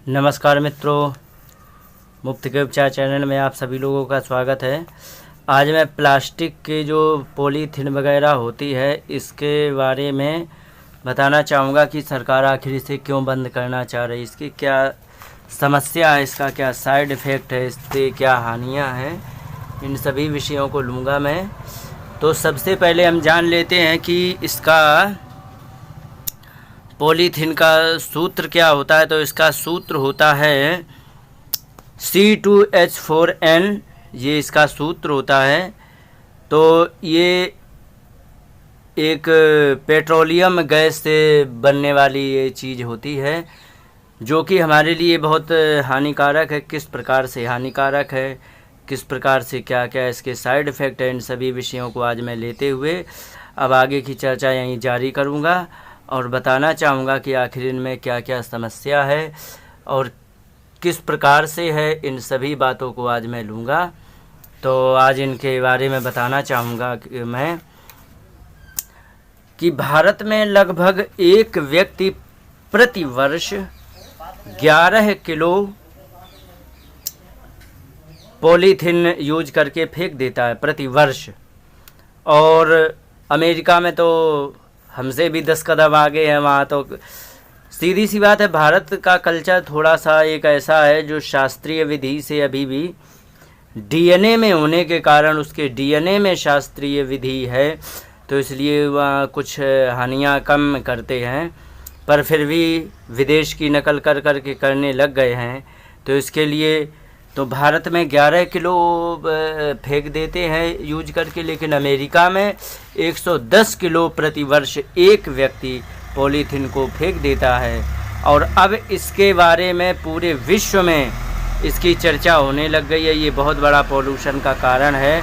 नमस्कार मित्रों, मुफ्त के उपचार चैनल में आप सभी लोगों का स्वागत है। आज मैं प्लास्टिक के जो पॉलीथीन वगैरह होती है इसके बारे में बताना चाहूँगा कि सरकार आखिर इसे क्यों बंद करना चाह रही है, इसकी क्या समस्या है, इसका क्या साइड इफ़ेक्ट है, इससे क्या हानियाँ हैं, इन सभी विषयों को लूँगा मैं। तो सबसे पहले हम जान लेते हैं कि इसका पॉलीथीन का सूत्र क्या होता है। तो इसका सूत्र होता है C2H4N, ये इसका सूत्र होता है। तो ये एक पेट्रोलियम गैस से बनने वाली ये चीज़ होती है जो कि हमारे लिए बहुत हानिकारक है। किस प्रकार से हानिकारक है, किस प्रकार से क्या क्या इसके साइड इफ़ेक्ट है, इन सभी विषयों को आज मैं लेते हुए अब आगे की चर्चा यहीं जारी करूँगा और बताना चाहूँगा कि आखिर इनमें क्या क्या समस्या है और किस प्रकार से है, इन सभी बातों को आज मैं लूँगा। तो आज इनके बारे में बताना चाहूँगा कि मैं कि भारत में लगभग एक व्यक्ति प्रति वर्ष 11 किलो पॉलीथीन यूज करके फेंक देता है प्रति वर्ष। और अमेरिका में तो हमसे भी 10 कदम आगे है। वहाँ तो सीधी सी बात है, भारत का कल्चर थोड़ा सा एक ऐसा है जो शास्त्रीय विधि से अभी भी डीएनए में होने के कारण, उसके डीएनए में शास्त्रीय विधि है, तो इसलिए वहाँ कुछ हानियाँ कम करते हैं, पर फिर भी विदेश की नकल कर कर के करने लग गए हैं। तो इसके लिए तो भारत में 11 किलो फेंक देते हैं यूज करके, लेकिन अमेरिका में 110 किलो प्रति वर्ष एक व्यक्ति पॉलीथीन को फेंक देता है। और अब इसके बारे में पूरे विश्व में इसकी चर्चा होने लग गई है। ये बहुत बड़ा पॉल्यूशन का कारण है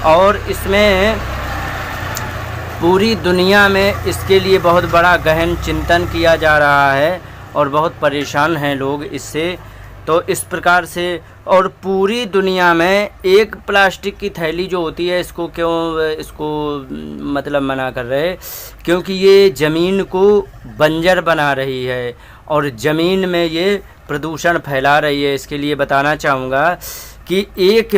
और इसमें पूरी दुनिया में इसके लिए बहुत बड़ा गहन चिंतन किया जा रहा है और बहुत परेशान हैं लोग इससे। तो इस प्रकार से और पूरी दुनिया में एक प्लास्टिक की थैली जो होती है, इसको मतलब मना कर रहे हैं क्योंकि ये ज़मीन को बंजर बना रही है और ज़मीन में ये प्रदूषण फैला रही है। इसके लिए बताना चाहूँगा कि एक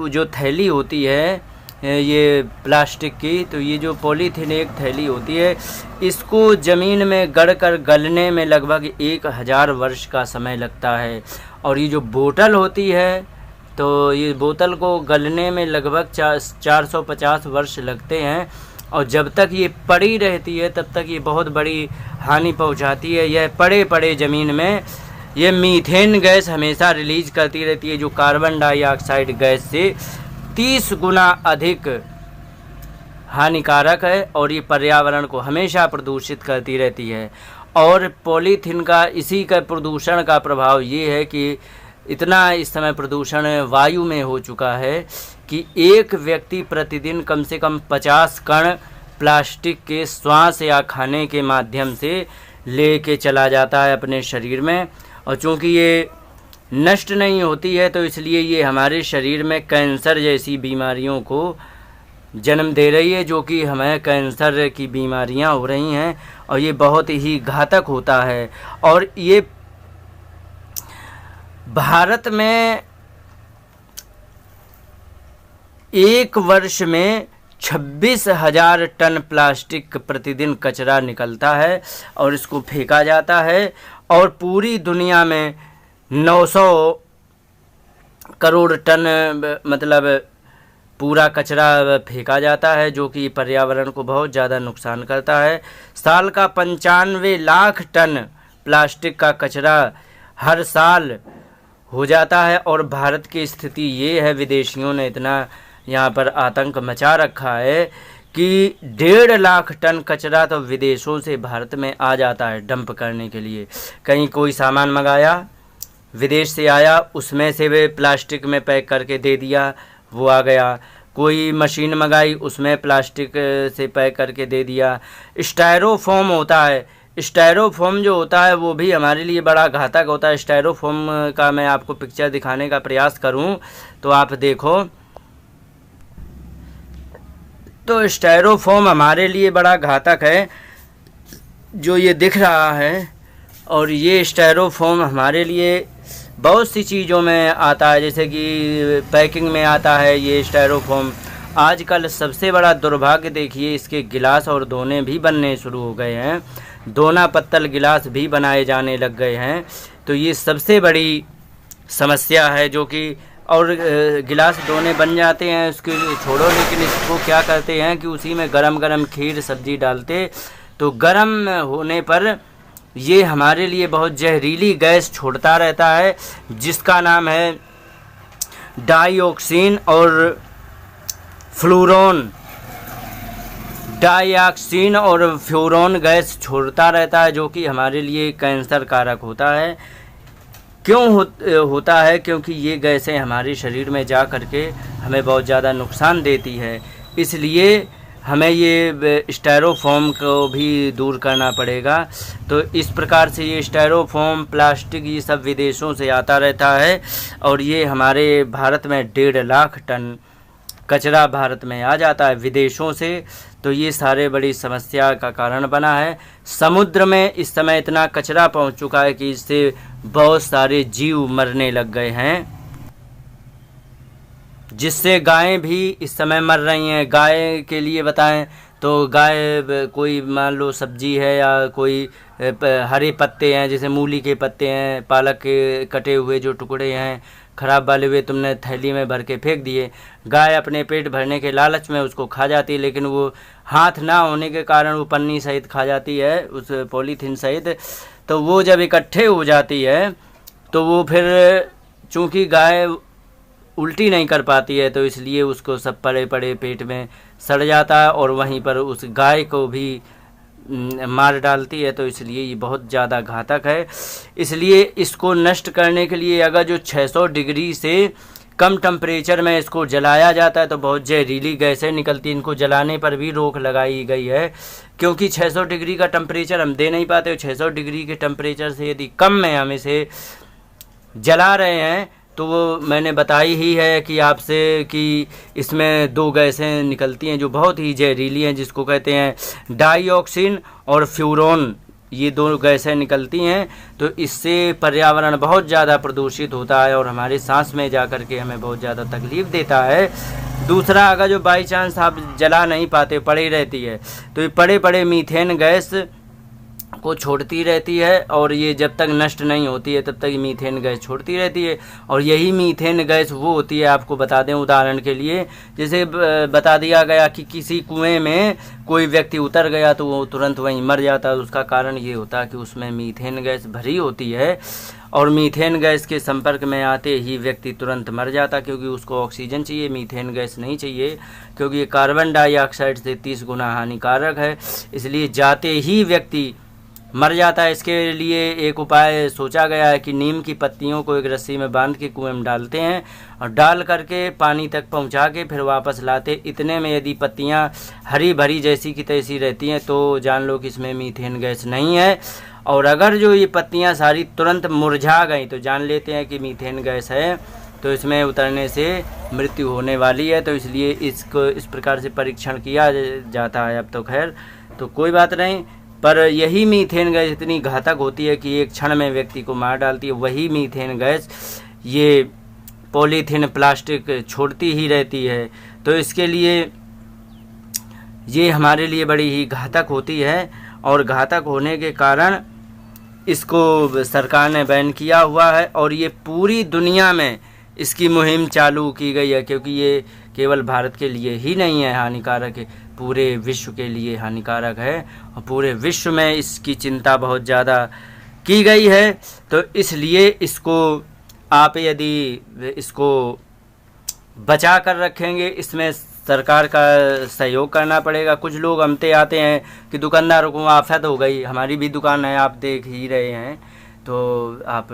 जो थैली होती है ये प्लास्टिक की, तो ये जो पॉलीथीन एक थैली होती है, इसको ज़मीन में गड़कर गलने में लगभग 1000 वर्ष का समय लगता है। और ये जो बोतल होती है, तो ये बोतल को गलने में लगभग 450 वर्ष लगते हैं और जब तक ये पड़ी रहती है तब तक ये बहुत बड़ी हानि पहुंचाती है। यह पड़े ज़मीन में ये मीथेन गैस हमेशा रिलीज करती रहती है जो कार्बन डाइऑक्साइड गैस से 30 गुना अधिक हानिकारक है और ये पर्यावरण को हमेशा प्रदूषित करती रहती है। और पॉलीथीन का इसी का प्रदूषण का प्रभाव ये है कि इतना इस समय प्रदूषण वायु में हो चुका है कि एक व्यक्ति प्रतिदिन कम से कम 50 कण प्लास्टिक के श्वास या खाने के माध्यम से लेके चला जाता है अपने शरीर में। और चूँकि ये नष्ट नहीं होती है तो इसलिए ये हमारे शरीर में कैंसर जैसी बीमारियों को जन्म दे रही है, जो कि हमें कैंसर की बीमारियां हो रही हैं और ये बहुत ही घातक होता है। और ये भारत में एक वर्ष में 26,000 टन प्लास्टिक प्रतिदिन कचरा निकलता है और इसको फेंका जाता है। और पूरी दुनिया में 900 करोड़ टन मतलब पूरा कचरा फेंका जाता है, जो कि पर्यावरण को बहुत ज़्यादा नुकसान करता है। साल का 95 लाख टन प्लास्टिक का कचरा हर साल हो जाता है। और भारत की स्थिति ये है, विदेशियों ने इतना यहाँ पर आतंक मचा रखा है कि 1.5 लाख टन कचरा तो विदेशों से भारत में आ जाता है डंप करने के लिए। कहीं कोई सामान मंगाया, विदेश से आया, उसमें से वे प्लास्टिक में पैक करके दे दिया, वो आ गया। कोई मशीन मंगाई, उसमें प्लास्टिक से पैक करके दे दिया। स्टायरोफोम होता है, स्टायरोफोम जो होता है वो भी हमारे लिए बड़ा घातक होता है। स्टायरोफोम का मैं आपको पिक्चर दिखाने का प्रयास करूं तो आप देखो, तो स्टायरोफोम हमारे लिए बड़ा घातक है जो ये दिख रहा है। और ये स्टायरोफोम हमारे लिए बहुत सी चीज़ों में आता है, जैसे कि पैकिंग में आता है ये स्टायरोफोम। आजकल सबसे बड़ा दुर्भाग्य देखिए, इसके गिलास और दोने भी बनने शुरू हो गए हैं, दोना पत्तल गिलास भी बनाए जाने लग गए हैं। तो ये सबसे बड़ी समस्या है जो कि, और गिलास दोने बन जाते हैं उसके छोड़ो, लेकिन इसको क्या करते हैं कि उसी में गरम गरम खीर सब्जी डालते, तो गरम होने पर ये हमारे लिए बहुत जहरीली गैस छोड़ता रहता है, जिसका नाम है डाइऑक्सिन और फ्लूरोन। डाइऑक्सिन और फ्लूरोन गैस छोड़ता रहता है, जो कि हमारे लिए कैंसर कारक होता है। क्यों होता है? क्योंकि ये गैसें हमारे शरीर में जा करके हमें बहुत ज़्यादा नुकसान देती है। इसलिए हमें ये स्टायरोफोम को भी दूर करना पड़ेगा। तो इस प्रकार से ये स्टायरोफोम, प्लास्टिक, ये सब विदेशों से आता रहता है, और ये हमारे भारत में 1.5 लाख टन कचरा भारत में आ जाता है विदेशों से। तो ये सारे बड़ी समस्या का कारण बना है। समुद्र में इस समय इतना कचरा पहुंच चुका है कि इससे बहुत सारे जीव मरने लग गए हैं, जिससे गायें भी इस समय मर रही हैं। गाय के लिए बताएं तो गाय कोई मान लो सब्जी है या कोई हरे पत्ते हैं, जैसे मूली के पत्ते हैं, पालक के कटे हुए जो टुकड़े हैं ख़राब वाले हुए, तुमने थैली में भर के फेंक दिए। गाय अपने पेट भरने के लालच में उसको खा जाती है, लेकिन वो हाथ ना होने के कारण वो पन्नी सहित खा जाती है, उस पॉलीथीन सहित। तो वो जब इकट्ठे हो जाती है तो वो फिर, चूँकि गाय उल्टी नहीं कर पाती है, तो इसलिए उसको सब पड़े पड़े पेट में सड़ जाता है, और वहीं पर उस गाय को भी मार डालती है। तो इसलिए ये बहुत ज़्यादा घातक है। इसलिए इसको नष्ट करने के लिए अगर जो 600 डिग्री से कम टेम्परेचर में इसको जलाया जाता है तो बहुत जहरीली गैसें निकलती हैं। इनको जलाने पर भी रोक लगाई गई है, क्योंकि 600 डिग्री का टेम्परेचर हम दे नहीं पाते। 600 डिग्री के टेम्परेचर से यदि कम में हम इसे जला रहे हैं, तो वो मैंने बताई ही है कि आपसे कि इसमें 2 गैसें निकलती हैं जो बहुत ही जहरीली हैं, जिसको कहते हैं डाइऑक्सिन और फ्लूरोन। ये 2 गैसें निकलती हैं। तो इससे पर्यावरण बहुत ज़्यादा प्रदूषित होता है और हमारे सांस में जा कर के हमें बहुत ज़्यादा तकलीफ़ देता है। दूसरा, अगर जो बाई चांस आप जला नहीं पाते, पड़ी रहती है, तो ये पड़े पड़े मीथेन गैस को छोड़ती रहती है, और ये जब तक नष्ट नहीं होती है तब तक मीथेन गैस छोड़ती रहती है। और यही मीथेन गैस वो होती है, आपको बता दें उदाहरण के लिए, जैसे बता दिया गया कि किसी कुएं में कोई व्यक्ति उतर गया तो वो तुरंत वहीं मर जाता है। उसका कारण ये होता है कि उसमें मीथेन गैस भरी होती है, और मीथेन गैस के संपर्क में आते ही व्यक्ति तुरंत मर जाता, क्योंकि उसको ऑक्सीजन चाहिए, मीथेन गैस नहीं चाहिए, क्योंकि ये कार्बन डाइऑक्साइड से 30 गुना हानिकारक है। इसलिए जाते ही व्यक्ति मर जाता है। इसके लिए एक उपाय सोचा गया है कि नीम की पत्तियों को एक रस्सी में बांध के कुएं में डालते हैं, और डाल करके पानी तक पहुंचा के फिर वापस लाते। इतने में यदि पत्तियां हरी भरी जैसी की तैसी रहती हैं तो जान लो कि इसमें मीथेन गैस नहीं है। और अगर जो ये पत्तियां सारी तुरंत मुरझा गई तो जान लेते हैं कि मीथेन गैस है, तो इसमें उतरने से मृत्यु होने वाली है। तो इसलिए इसको इस प्रकार से परीक्षण किया जाता है। अब तो खैर तो कोई बात नहीं, पर यही मीथेन गैस इतनी घातक होती है कि एक क्षण में व्यक्ति को मार डालती है। वही मीथेन गैस ये पॉलीथीन, प्लास्टिक छोड़ती ही रहती है। तो इसके लिए ये हमारे लिए बड़ी ही घातक होती है, और घातक होने के कारण इसको सरकार ने बैन किया हुआ है, और ये पूरी दुनिया में इसकी मुहिम चालू की गई है, क्योंकि ये केवल भारत के लिए ही नहीं है हानिकारक है, पूरे विश्व के लिए हानिकारक है, और पूरे विश्व में इसकी चिंता बहुत ज़्यादा की गई है। तो इसलिए इसको आप यदि इसको बचा कर रखेंगे, इसमें सरकार का सहयोग करना पड़ेगा। कुछ लोग अमते आते हैं कि दुकानदारों को आफत हो गई, हमारी भी दुकान है, आप देख ही रहे हैं, तो आप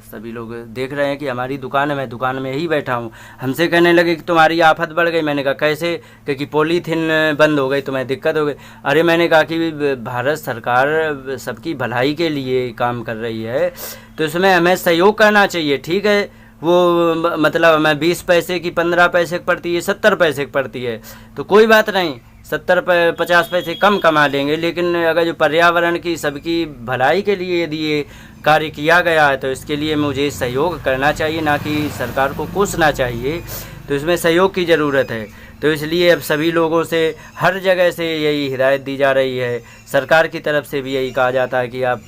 सभी लोग देख रहे हैं कि हमारी दुकान है, मैं दुकान में ही बैठा हूँ। हमसे कहने लगे कि तुम्हारी आफत बढ़ गई। मैंने कहा कैसे? क्योंकि पॉलीथीन बंद हो गई, तुम्हें दिक्कत हो गई। अरे मैंने कहा कि भारत सरकार सबकी भलाई के लिए काम कर रही है, तो इसमें हमें सहयोग करना चाहिए। ठीक है, वो मतलब हमें 20 पैसे की 15 पैसे की पड़ती है, 70 पैसे की पड़ती है, तो कोई बात नहीं, 50 पैसे कम कमा लेंगे, लेकिन अगर जो पर्यावरण की सबकी भलाई के लिए यदि ये कार्य किया गया है तो इसके लिए मुझे सहयोग करना चाहिए, ना कि सरकार को कोसना चाहिए। तो इसमें सहयोग की ज़रूरत है। तो इसलिए अब सभी लोगों से हर जगह से यही हिदायत दी जा रही है, सरकार की तरफ से भी यही कहा जाता है कि आप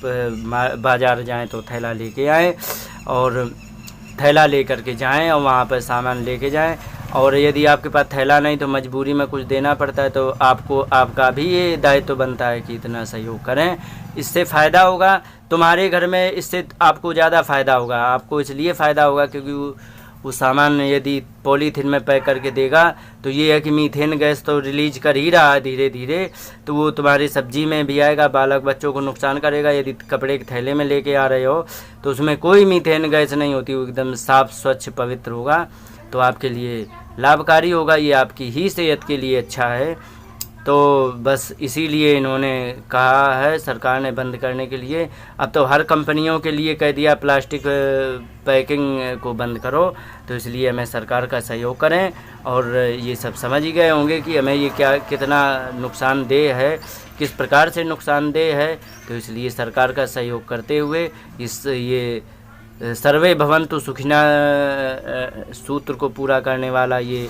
बाज़ार जाएं तो थैला लेके आएँ, और थैला लेकर के जाएं और वहाँ पर सामान लेके जाएं। और यदि आपके पास थैला नहीं तो मजबूरी में कुछ देना पड़ता है, तो आपका भी ये दायित्व बनता है कि इतना सहयोग करें। इससे फ़ायदा होगा तुम्हारे घर में, इससे आपको ज़्यादा फ़ायदा होगा। आपको इसलिए फ़ायदा होगा क्योंकि वो सामान यदि पॉलीथीन में पैक करके देगा तो ये है कि मीथेन गैस तो रिलीज कर ही रहा है धीरे धीरे, तो वो तुम्हारी सब्जी में भी आएगा, बालक बच्चों को नुकसान करेगा। यदि कपड़े के थैले में लेके आ रहे हो तो उसमें कोई मीथेन गैस नहीं होती, वो एकदम साफ़ स्वच्छ पवित्र होगा, तो आपके लिए लाभकारी होगा, ये आपकी ही सेहत के लिए अच्छा है। तो बस इसीलिए इन्होंने कहा है सरकार ने बंद करने के लिए। अब तो हर कंपनियों के लिए कह दिया प्लास्टिक पैकिंग को बंद करो, तो इसलिए हमें सरकार का सहयोग करें। और ये सब समझ ही गए होंगे कि हमें ये कितना नुकसानदेह है, किस प्रकार से नुकसानदेह है। तो इसलिए सरकार का सहयोग करते हुए ये सर्वे भवन्तु सुखिना सूत्र को पूरा करने वाला ये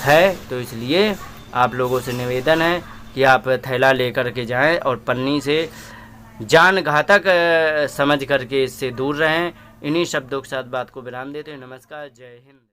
है। तो इसलिए आप लोगों से निवेदन है कि आप थैला लेकर के जाएं और पन्नी से जान घातक समझ करके इससे दूर रहें। इन्हीं शब्दों के साथ बात को विराम देते हैं। नमस्कार, जय हिंद।